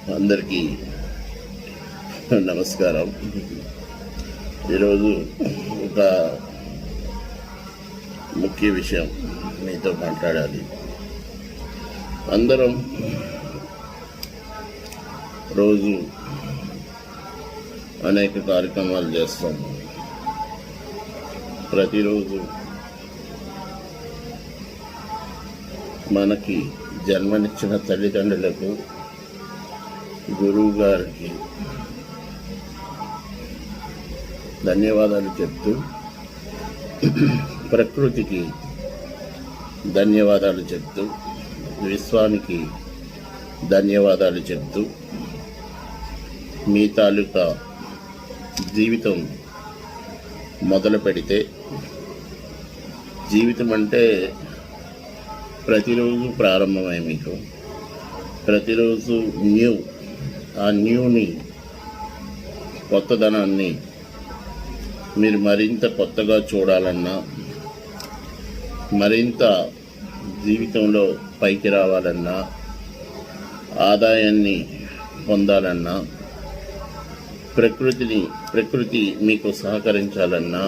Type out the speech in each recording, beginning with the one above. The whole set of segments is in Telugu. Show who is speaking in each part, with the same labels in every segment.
Speaker 1: అందరికీ నమస్కారం. ఈరోజు ఒక ముఖ్య విషయం మీతో మాట్లాడాలి. అందరం రోజు అనేక కార్యక్రమాలు చేస్తాం. ప్రతిరోజు మనకి జన్మనిచ్చిన తల్లిదండ్రులకు, గురువు గారికి ధన్యవాదాలు చెప్తూ, ప్రకృతికి ధన్యవాదాలు చెప్తూ, విశ్వానికి ధన్యవాదాలు చెప్తూ మీ తాలూకా జీవితం మొదలు పెడితే, జీవితం అంటే ప్రతిరోజు ప్రారంభమై మీకు ప్రతిరోజు ఆ న్యూని, కొత్తదనాన్ని మీరు మరింత కొత్తగా చూడాలన్నా, మరింత జీవితంలో పైకి రావాలన్నా, ఆదాయాన్ని పొందాలన్నా, ప్రకృతి మీకు సహకరించాలన్నా,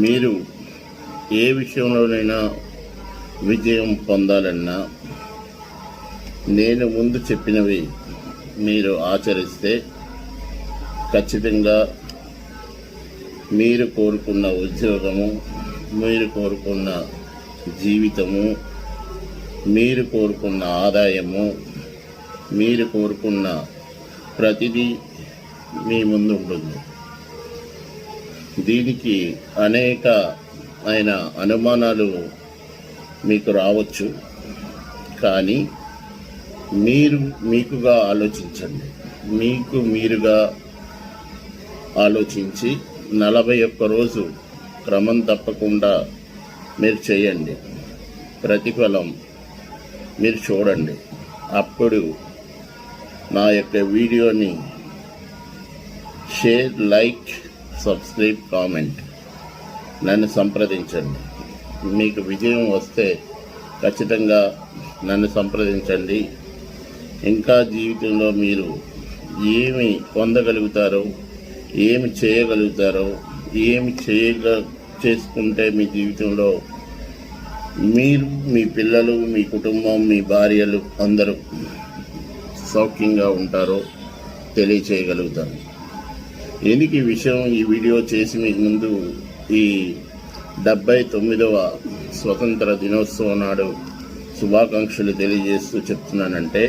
Speaker 1: మీరు ఏ విషయంలోనైనా విజయం పొందాలన్నా, నేను ముందు చెప్పినవి మీరు ఆచరిస్తే ఖచ్చితంగా మీరు కోరుకున్న ఉద్యోగము, మీరు కోరుకున్న జీవితము, మీరు కోరుకున్న ఆదాయము, మీరు కోరుకున్న ప్రతిదీ మీ ముందు ఉంటుంది. దీనికి అనేక అనుమానాలు మీకు రావచ్చు. కానీ మీకుగా ఆలోచించండి. మీరుగా ఆలోచించి 41 రోజు క్రమం తప్పకుండా మీరు చేయండి. ప్రతిఫలం మీరు చూడండి. అప్పుడు నా యొక్క వీడియోని షేర్, లైక్, సబ్స్క్రైబ్, కామెంట్ నన్ను సంప్రదించండి. మీకు విజయం వస్తే ఖచ్చితంగా నన్ను సంప్రదించండి. ఇంకా జీవితంలో మీరు ఏమి పొందగలుగుతారో, ఏమి చేయగలుగుతారో, చేసుకుంటే మీ జీవితంలో మీరు, మీ పిల్లలు, మీ కుటుంబం, మీ భార్యలు అందరూ సౌఖ్యంగా ఉంటారో తెలియచేయగలుగుతాను. ఎందుకు ఈ వీడియో చేసి మీకు ముందు ఈ 79వ స్వతంత్ర దినోత్సవం నాడు శుభాకాంక్షలు తెలియజేస్తూ చెప్తున్నానంటే,